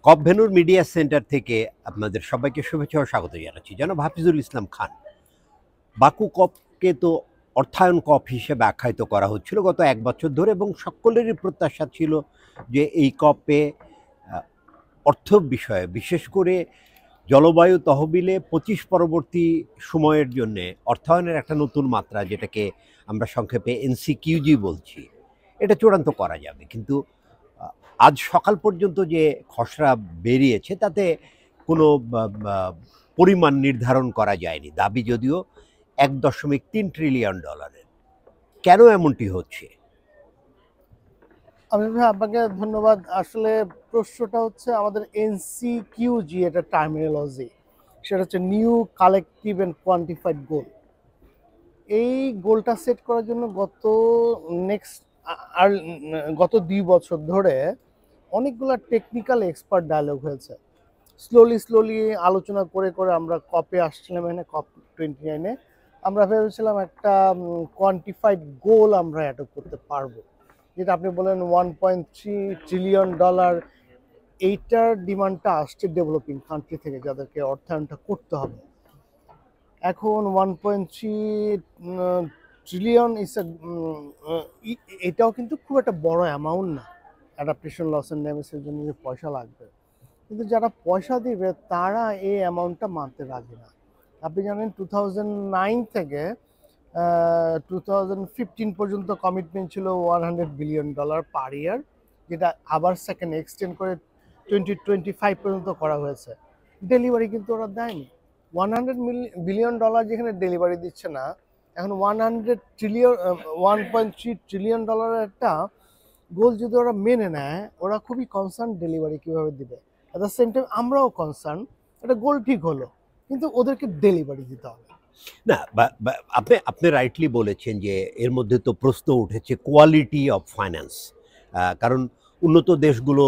কপ ভেন্যুর media centre থেকে আপনাদের সবাইকে শুভেচ্ছা ও স্বাগত জানাচ্ছি। জনাব হাফিজুল ইসলাম খান। বাকু কপকে তো অর্থায়ন কপ হিসেবে আখ্যায়িত করা হচ্ছিল গত এক বছর ধরে, এবং সকলেরই প্রত্যাশা ছিল যে এই কপে অর্থ বিষয়ে, বিশেষ করে জলবায়ু তহবিলে 25 পরবর্তী সময়ের জন্য অর্থায়নের একটা নতুন মাত্রা, যেটাকে আমরা সংক্ষেপে এনসিকিউজি বলছি, এটা চূড়ান্ত করা যাবে। কিন্তু আজ সকাল পর্যন্ত যে খসড়া বেরিয়েছে তাতে কোনো পরিমাণ নির্ধারণ করা যায়নি। দাবি যদিও $1.3 ট্রিলিয়ন। কেন এমনটি হচ্ছে? আমি ভাই আপনাকে ধন্যবাদ। আসলে প্রশ্নটা হচ্ছে আমাদের এনসিকিউজি, এটা টার্মিনোলজি, সেটা হচ্ছে নিউ কালেকটিভ অ্যান্ড কোয়ান্টিফাইড গোল। এই গোলটা সেট করার জন্য গত 2 বছর ধরে অনেকগুলো টেকনিক্যাল এক্সপার্ট ডায়ালগ হয়েছে। স্লোলি আলোচনা করে করে আমরা কপে আসছিলাম, এখানে COP29-এ আমরা ভেবেছিলাম একটা কোয়ান্টিফাইড গোল আমরা অ্যাডপ্ট করতে পারবো, যেটা আপনি বলেন $1.3 ট্রিলিয়ন। এইটার ডিমান্ডটা আসছে ডেভেলপিং কান্ট্রি থেকে, যাদেরকে অর্থায়নটা করতে হবে। এখন 1.3 ট্রিলিয়ন এটাও কিন্তু খুব একটা বড় অ্যামাউন্ট না অ্যাডাপ্টেশন লস অ্যান্ড ড্যামেজের জন্য যে পয়সা লাগবে। কিন্তু যারা পয়সা দিবে তারা এই অ্যামাউন্টটা মানতে রাজি না। আপনি জানেন 2009 থেকে 2015 পর্যন্ত কমিটমেন্ট ছিল $100 বিলিয়ন পার ইয়ার, যেটা আবার সেকেন্ড এক্সটেন্ড করে 2025 পর্যন্ত করা হয়েছে। ডেলিভারি কিন্তু ওরা দেয়নি। $100 বিলিয়ন যেখানে ডেলিভারি দিচ্ছে না, এখন 1.3 ট্রিলিয়ন একটা গোল যদি ওরা মেনে নেয়, ওরা খুবই কনসার্ন ডেলিভারি কিভাবে দিবে। অ্যাট দ্য সেম টাইম আমরাও কনসার্ন, এটা গোল ঠিক হলো, কিন্তু ওদেরকে ডেলিভারি দিতে হবে। না, আপনি রাইটলি বলেছেন যে এর মধ্যে তো প্রশ্ন উঠেছে কোয়ালিটি অফ ফাইন্যান্স। কারণ উন্নত দেশগুলো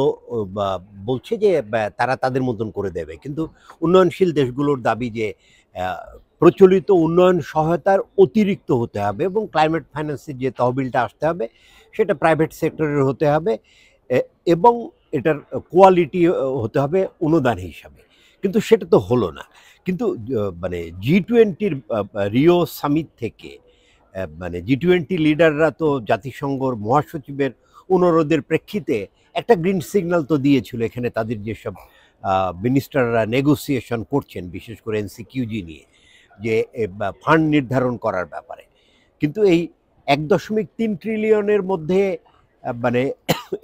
বলছে যে তারা তাদের মতন করে দেবে, কিন্তু উন্নয়নশীল দেশগুলোর দাবি যে প্রচলিত উন্নয়ন সহায়তার অতিরিক্ত হতে হবে, এবং ক্লাইমেট ফাইন্যান্সের যে তহবিলটা আসতে হবে সেটা প্রাইভেট সেক্টরের হতে হবে, এবং এটার কোয়ালিটি হতে হবে অনুদান হিসাবে। কিন্তু সেটা তো হলো না। কিন্তু মানে G20-র রিও সামিট থেকে মানে G20 লিডাররা তো জাতিসংঘর মহাসচিবের অনুরোধের প্রেক্ষিতে একটা গ্রিন সিগন্যাল তো দিয়েছিল, এখানে তাদের যেসব মিনিস্টাররা নেগোসিয়েশন করছেন, বিশেষ করে এনসিকিউজি নিয়ে, যে ফান্ড নির্ধারণ করার ব্যাপারে। কিন্তু এই 1.3 ট্রিলিয়নের মধ্যে মানে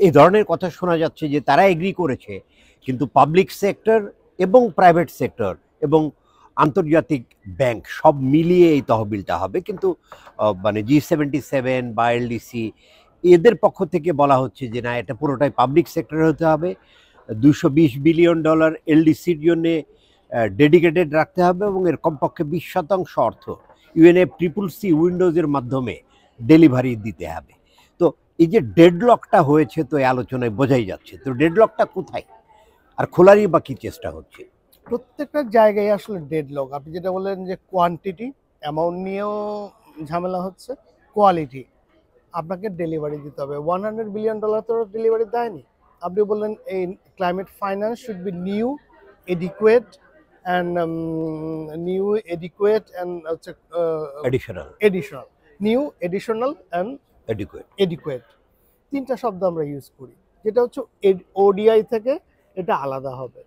এই ধরনের কথা শোনা যাচ্ছে যে তারা এগ্রি করেছে, কিন্তু পাবলিক সেক্টর এবং প্রাইভেট সেক্টর এবং আন্তর্জাতিক ব্যাংক সব মিলিয়ে এই তহবিলটা হবে। কিন্তু মানে G77 বা এলডিসি এদের পক্ষ থেকে বলা হচ্ছে যে না, এটা পুরোটাই পাবলিক সেক্টরে হতে হবে। $220 বিলিয়ন এলডিসির জন্য ডেডিকেটেড রাখতে হবে, এবং এর কমপক্ষে 20% অর্থ UNFCCC উইন্ডোজের মাধ্যমে ডেলিভারি দিতে হবে। তো এই যে ডেডলকটা হয়েছে, তো এই আলোচনায় বোঝাই যাচ্ছে, তো ডেডলকটা কোথায়, আর খোলারই বা কি চেষ্টা হচ্ছে? প্রত্যেকটা জায়গায় আসলে ডেডলক। আপনি যেটা বললেন যে কোয়ান্টিটি, অ্যামাউন্ট নিয়েও ঝামেলা হচ্ছে, কোয়ালিটি, আপনাকে ডেলিভারি দিতে হবে। $100 বিলিয়ন তো ডেলিভারি দেয়নি। আপনি বললেন এই climate finance should be new, adequate and হচ্ছে additional, new, additional and adequate. তিনটা শব্দ আমরা ইউজ করি, যেটা হচ্ছে ওডিআই থেকে এটা আলাদা হবে।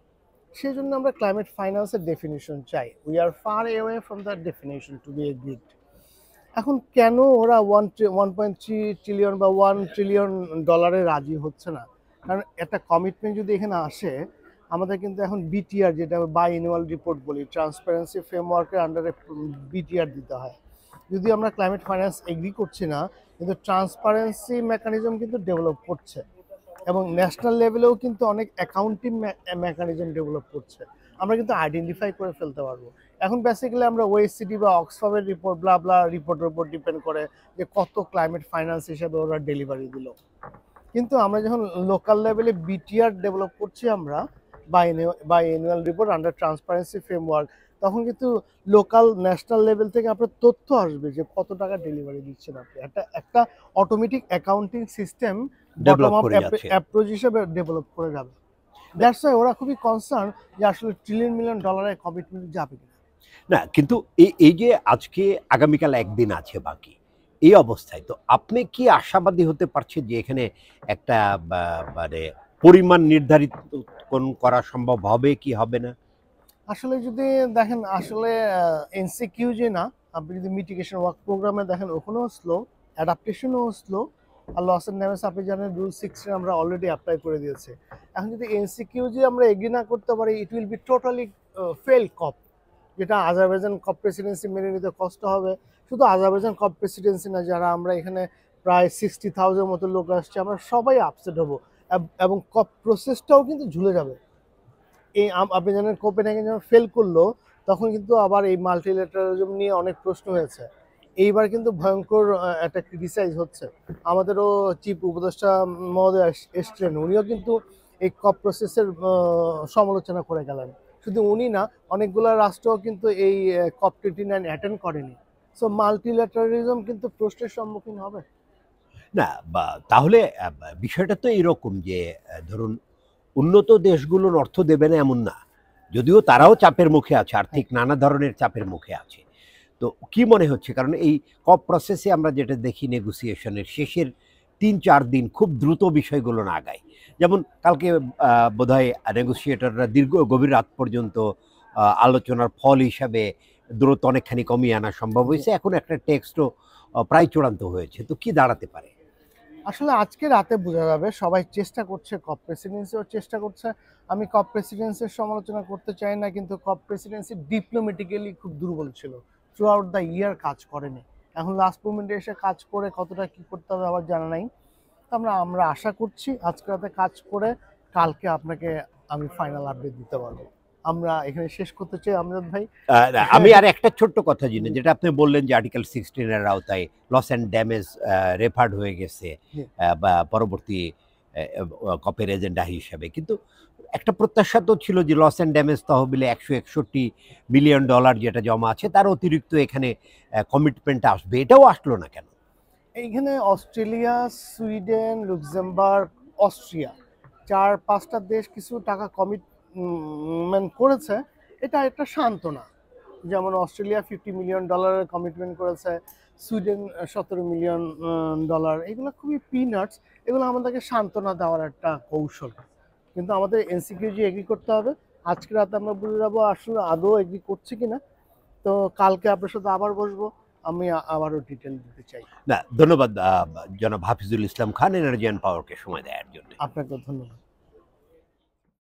সেই জন্য আমরা ক্লাইমেট ফাইন্যান্সের ডেফিনিশন চাই। We are far away from that definition to be agreed. এখন কেন ওরা 1.3 ট্রিলিয়ন বা $1 ট্রিলিয়ন রাজি হচ্ছে না? কারণ একটা কমিটমেন্ট যদি এখানে আসে, আমাদের কিন্তু এখন বিটিআর, যেটা বাই অ্যানুয়াল রিপোর্ট বলি, ট্রান্সপারেন্সি ফ্রেমওয়ার্কের আন্ডারে বিটিআর দিতে হয়। যদি আমরা ক্লাইমেট ফাইন্যান্স এগ্রি করছি না, কিন্তু ট্রান্সপারেন্সি মেকানিজম কিন্তু ডেভেলপ করছে, এবং ন্যাশনাল লেভেলেও কিন্তু অনেক অ্যাকাউন্টিং মেকানিজম ডেভেলপ করছে। আমরা কিন্তু আইডেন্টিফাই করে ফেলতে পারবো। এখন বেসিক্যালি আমরা ওয়েসিডি বা অক্সফামের রিপোর্ট, ব্লা রিপোর্টের উপর ডিপেন্ড করে যে কত ক্লাইমেট ফাইন্যান্স হিসেবে ওরা ডেলিভারি দিল। কিন্তু আমরা যখন লোকাল লেভেলে বিটিআর ডেভেলপ করছি, আমরা by annual report under transparency framework, তখন কিন্তু লোকাল ন্যাশনাল লেভেল থেকে আপনার তথ্য আসবে যে কত টাকা ডেলিভারি দিচ্ছেন আপনি। একটা automatic accounting system bottom up approach হিসেবে ডেভেলপ করে যাবে। দ্যাটস ওয়াই ওরা খুবই কনসার্ন যে আসলে $1 ট্রিলিয়ন কমিটমেন্ট যাবে কিনা। না কিন্তু এই যে আজকে আগামীকাল একদিন আছে বাকি, এই অবস্থায় তো আপনি কি আশাবাদী হতে পারছেন যে এখানে একটা মানে পরিমাণ নির্ধারিত করা সম্ভব হবে কি হবে না? আসলে যদি দেখেন আসলে এনসিকিউ যে না, আপনি যদি মিটিগেশন ওয়ার্ক প্রোগ্রামে দেখেন ওখানেও স্লো, অ্যাডাপ্টেশনও স্লো। আর লস এন্ড ড্যামেজ আপনি জানেন রুল 16 আমরা অলরেডি অ্যাপ্লাই করে দিয়েছি। এখন যদি এনসিকিউ যে আমরা এগ্রি না করতে পারি, it will be totally fail COP, যেটা আজারবাইজান কপ প্রেসিডেন্সি মেনে নিতে কষ্ট হবে। শুধু আজারবাইজান কপ প্রেসিডেন্সি না, যারা আমরা এখানে প্রায় 60,000 মতো লোক আসছে, আমরা সবাই আপসেট হব এবং কপ প্রসেসটাও কিন্তু ঝুলে যাবে। এই আপনি জানেন কোপেনহেগেন যখন ফেল করলো তখন কিন্তু আবার এই মাল্টিল্যাটারালিজম নিয়ে অনেক প্রশ্ন হয়েছে। এইবার কিন্তু ভয়ঙ্কর একটা ক্রিটিসাইজ হচ্ছে। আমাদেরও চিফ উপদেষ্টা মহোদয় এসছিলেন, উনিও কিন্তু এই কপ প্রসেসের সমালোচনা করে গেলেন। শুধু উনি না, অনেকগুলো রাষ্ট্রও কিন্তু এই কপ 29 অ্যাটেন্ড করেনি। সো মাল্টিল্যাটারালিজম কিন্তু প্রশ্নের সম্মুখীন হবে। না তাহলে বিষয়টা তো এরকম যে ধরুন উন্নত দেশগুলোর অর্থ দেবে না এমন না, যদিও তারাও চাপের মুখে আছে, আর্থিক নানা ধরনের চাপের মুখে আছে। তো কি মনে হচ্ছে, কারণ এই কপ প্রসেসে আমরা যেটা দেখি নেগোসিয়েশনের শেষের ৩-৪ দিন খুব দ্রুত বিষয়গুলো না আগায়। যেমন কালকে বোধহয় নেগোসিয়েটররা গভীর রাত পর্যন্ত আলোচনার ফল হিসাবে দূরত্ব অনেকখানি কমিয়ে আনা সম্ভব হয়েছে। এখন একটা টেক্সটও প্রায় চূড়ান্ত হয়েছে। তো কি দাঁড়াতে পারে? আসলে আজকে রাতে বোঝা যাবে। সবাই চেষ্টা করছে, কপ প্রেসিডেন্সিও চেষ্টা করছে। আমি কপ প্রেসিডেন্সির সমালোচনা করতে চাই না, কিন্তু কপ প্রেসিডেন্সি ডিপ্লোম্যাটিক্যালি খুব দুর্বল ছিল। থ্রু আউট দ্য ইয়ার কাজ করেনি। এখন লাস্ট মোমেন্টে এসে কাজ করে কতটা কি করতে হবে আমার জানা নাই। আমরা আশা করছি আজকে রাতে কাজ করে কালকে আপনাকে আমি ফাইনাল আপডেট দিতে পারবো। আমরা এখানে শেষ করতে চাই আমজাদ ভাই। আমি আর একটা ছোট্ট কথা জানি, যেটা আপনি বললেন যে আর্টিকেল 16 এর আওতায় লস অ্যান্ড ড্যামেজ রেফার্ড হয়ে গেছে বা পরবর্তী কপের এজেন্ডা হিসাবে, কিন্তু একটা প্রত্যাশা তো ছিল যে লস অ্যান্ড ড্যামেজ তহবিলে $161 বিলিয়ন যেটা জমা আছে তার অতিরিক্ত এখানে কমিটমেন্ট আসবে, এটাও আসলো না কেন? এইখানে অস্ট্রেলিয়া, সুইডেন, লুক্সেমবার্গ, অস্ট্রিয়া 4-5টা দেশ কিছু টাকা কমিটমেন্ট করেছে। এটা একটা সান্ত্বনা। যেমন অস্ট্রেলিয়া $50 মিলিয়ন কমিটমেন্ট করেছে, সুইডেন $17 মিলিয়ন। এগুলো খুবই পিনাটস। এগুলো আমাদেরকে সান্ত্বনা দেওয়ার একটা কৌশল। কিন্তু আমাদের এনসিকিউজি এগ্রি করতে হবে। আজকে রাতে আমরা বুঝে যাবো আসলে আদৌ এগ্রি করছে কিনা। তো কালকে আপনার সাথে আবার বসবো, আমি আবারও ডিটেল দিতে চাই। না, ধন্যবাদ জনাব হাফিজুল ইসলাম খান এনার্জি অ্যান্ড পাওয়ারকে সময় দেওয়ার জন্য। আপনাকে ধন্যবাদ।